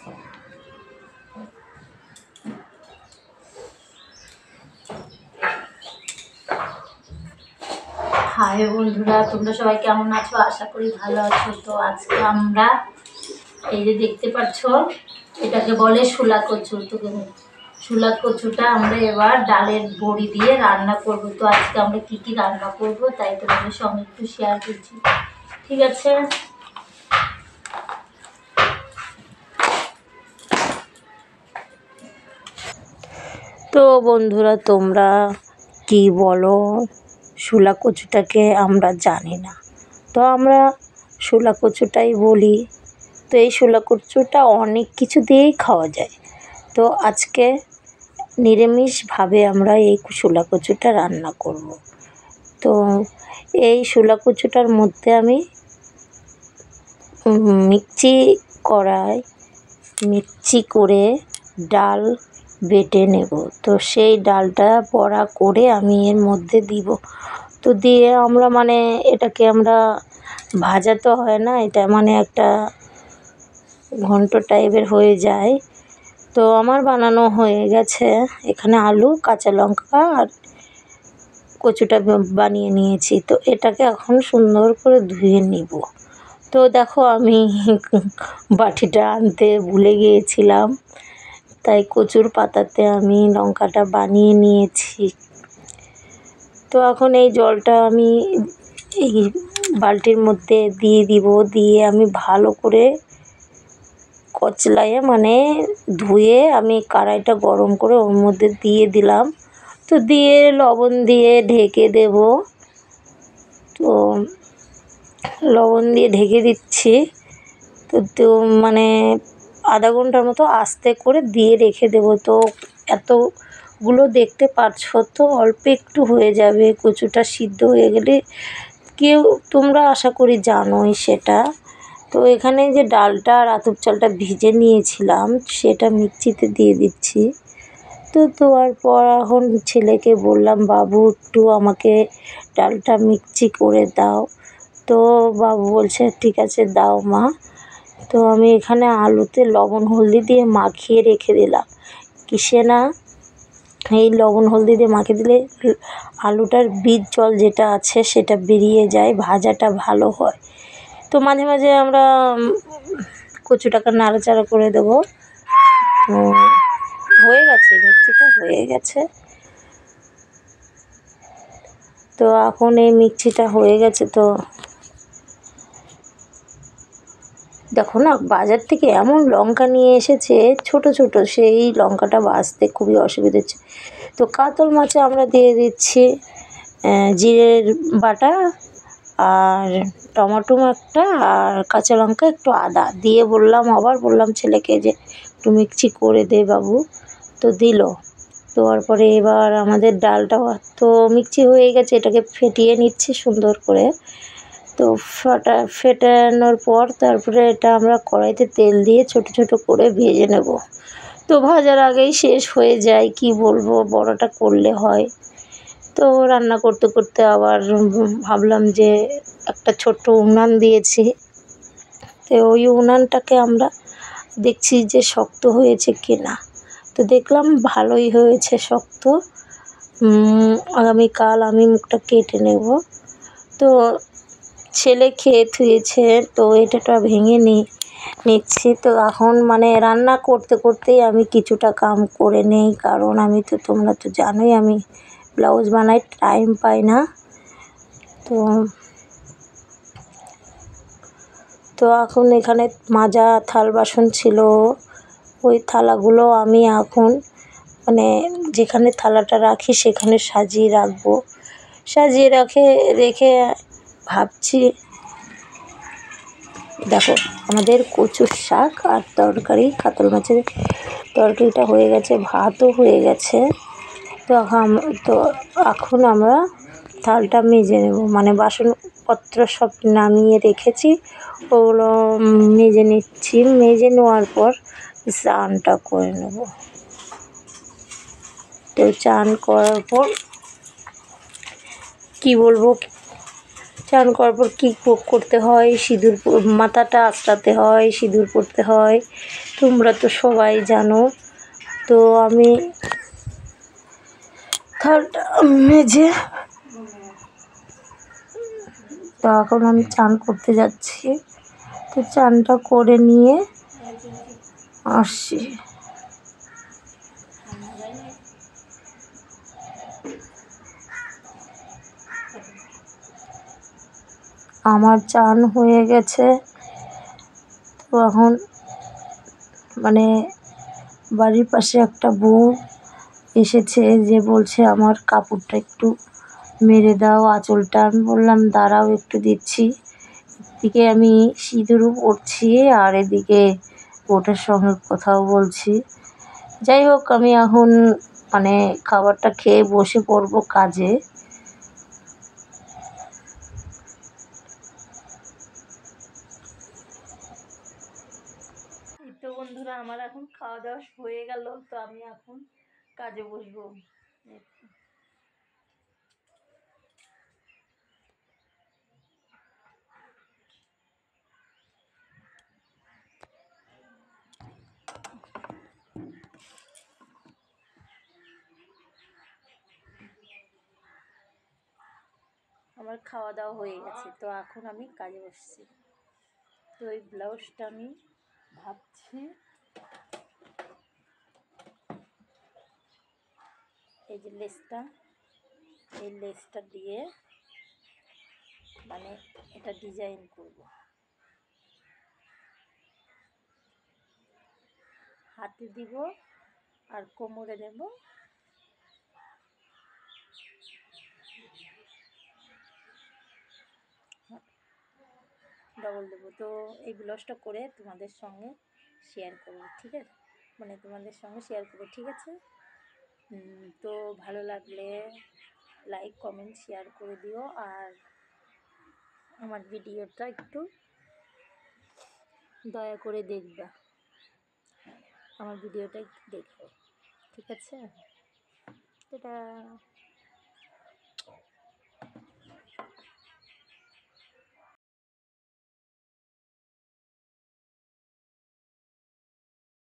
High বন্ধুরা, তোমরা সবাই কেমন আছো? আশা করি ভালো আছো। তো আজকে আমরা এই যে দেখতে পাচ্ছ, এটাকে বলে শোলা কচু। তো শোলা কচুটা আমরা এবার ডালের বড়ি দিয়ে রান্না করব। তো আজকে আমরা কি কি রান্না করব তাই তোমাদের সঙ্গে একটু শেয়ার করছি, ঠিক আছে? তো বন্ধুরা, তোমরা কি বলো? শোলা কচুটাকে আমরা জানি না, তো আমরা শোলা কচুটাই বলি। তো এই শোলা কচুটা অনেক কিছু দিয়েই খাওয়া যায়। তো আজকে নিরামিষভাবে আমরা এই শোলা কচুটা রান্না করব। তো এই শোলা কচুটার মধ্যে আমি মিক্সি করে ডাল বেটে নেব। তো সেই ডালটা বড়া করে আমি এর মধ্যে দিব। তো দিয়ে আমরা এটাকে আমরা ভাজা তো হয় না, এটা একটা ঘন্ট টাইপের হয়ে যায়। তো আমার বানানো হয়ে গেছে। এখানে আলু, কাঁচা লঙ্কা আর কচুটা বানিয়ে নিয়েছি। তো এটাকে এখন সুন্দর করে ধুয়ে নিব। তো দেখো, আমি বাটিটা আনতে ভুলে গিয়েছিলাম, তাই কচুর পাতাতে আমি লঙ্কাটা বানিয়ে নিয়েছি। তো এখন এই জলটা আমি এই বালতির মধ্যে দিয়ে দিব। দিয়ে আমি ভালো করে কচলাইয়ে ধুয়ে আমি কড়াইটা গরম করে ওর মধ্যে দিয়ে দিলাম। তো দিয়ে লবণ দিয়ে ঢেকে দেব। তো লবণ দিয়ে ঢেকে দিচ্ছি। তো আধা ঘন্টার মতো আস্তে করে দিয়ে রেখে দেব। তো এতগুলো দেখতে পাচ্ছ, তো অল্প একটু হয়ে যাবে। কচুটা সিদ্ধ হয়ে গেলে তোমরা আশা করি জানোই সেটা। তো এখানে যে ডালটা আর আতপ চালটা ভিজে নিয়েছিলাম সেটা মিক্সিতে দিয়ে দিচ্ছি। তো দেওয়ার পর এখন ছেলেকে বললাম, বাবু একটু আমাকে ডালটা মিক্সি করে দাও। তো বাবু বলছে, ঠিক আছে দাও মা। তো আমি এখানে আলুতে লবণ হলদি দিয়ে মাখিয়ে রেখে দিলাম। এই লবণ হলদি দিয়ে মাখিয়ে দিলে আলুটার বীজ জল যেটা আছে সেটা বেরিয়ে যায়, ভাজাটা ভালো হয়। তো মাঝে মাঝে আমরা কচুটাকে নাড়াচাড়া করে দেব। তো হয়ে গেছে, মিক্সিটা হয়ে গেছে। তো এখন এই মিক্সিটা হয়ে গেছে। তো দেখো না, বাজার থেকে এমন লঙ্কা নিয়ে এসেছে ছোট ছোট, সেই লঙ্কাটা বাছতে খুবই অসুবিধা হচ্ছে। তো কাতল মাছে আমরা দিয়ে দিচ্ছি জিরের বাটা আর টমেটো একটা আর কাঁচা লঙ্কা, একটু আদা দিয়ে বললাম ছেলেকে যে একটু মিক্সি করে দে বাবু। তো দিল। দেওয়ার পরে এবার আমাদের ডালটা তো মিক্সি হয়ে গেছে, এটাকে ফেটিয়ে নিচ্ছি সুন্দর করে। তো ফেটানোর পর তারপরে এটা আমরা কড়াইতে তেল দিয়ে ছোট ছোট করে ভেজে নেব। তো ভাজার আগেই শেষ হয়ে যায়, কি বলবো, বড়াটা করলে হয়। তো রান্না করতে করতে আবার ভাবলাম যে একটা ছোট্ট উনান দিয়েছি। তো ওই উনানটাকে আমরা দেখছি যে শক্ত হয়েছে কি না। তো দেখলাম ভালোই হয়েছে শক্ত। আগামীকাল আমি মুখটা কেটে নেব। তো ছেলে খেয়ে থুয়েছে, তো এটা ভেঙে নিচ্ছি। তো এখন রান্না করতে করতেই আমি কিছুটা কাম করে নেই, কারণ তোমরা তো জানোই আমি ব্লাউজ বানাই, টাইম পাই না। তো এখন এখানে মাজা থাল বাসন ছিল, ওই থালাগুলো আমি এখন যেখানে থালাটা রাখি সেখানে সাজিয়ে রাখবো। সাজিয়ে রেখে ভাবছি, দেখো আমাদের কচুর শাক আর তরকারি, কাতল মাছের তরকারিটা হয়ে গেছে, ভাতও হয়ে গেছে। তো এখন আমরা থালটা মেজে নেব, বাসনপত্র সব নামিয়ে রেখেছি, ওগুলো মেজে নিচ্ছি। মেজে নেওয়ার পর চানটা করে নেব। তো চান করার পর কি বলবো, চান করার পর কী করতে হয়, সিঁদুর মাথাটা আঁচড়াতে হয়, সিঁদুর পরতে হয়, তোমরা তো সবাই জানো। তো আমি থালটা মেজে তো এখন আমি চান করতে যাচ্ছি। তো চানটা করে নিয়ে আসছি। আমার চান হয়ে গেছে। তো এখন মানে বাড়ির পাশে একটা বউ এসেছে, যে বলছে আমার কাপড়টা একটু মেরে দাও, আঁচলটা। আমি বললাম দাঁড়াও একটু দিচ্ছি। এদিকে আমি সিঁদুরও পরছি আর এদিকে বউটার সঙ্গে কথাও বলছি। যাই হোক, আমি এখন মানে খাবারটা খেয়ে বসে পড়বো কাজে। তো বন্ধুরা, আমার এখন খাওয়া দাওয়া হয়ে গেল। তো আমি এখন কাজে বসবো। আমার খাওয়া দাওয়া হয়ে গেছে, তো এখন আমি কাজে বসছি। তো এই ব্লাউজটা আমি ভাবছি, এই যে লেসটা, এই লেসটা দিয়ে মানে এটা ডিজাইন করব। হাতে দিব আর কোমরে দেব ডবল দেবো। তো এই ব্লাউজটা করে তোমাদের সঙ্গে শেয়ার করবো, ঠিক আছে? মানে তোমাদের সঙ্গে শেয়ার করবো, ঠিক আছে? তো ভালো লাগলে লাইক কমেন্ট শেয়ার করে দিও, আর আমার ভিডিওটা একটু দয়া করে দেখবা, আমার ভিডিওটা একটু দেখো, ঠিক আছে? এটা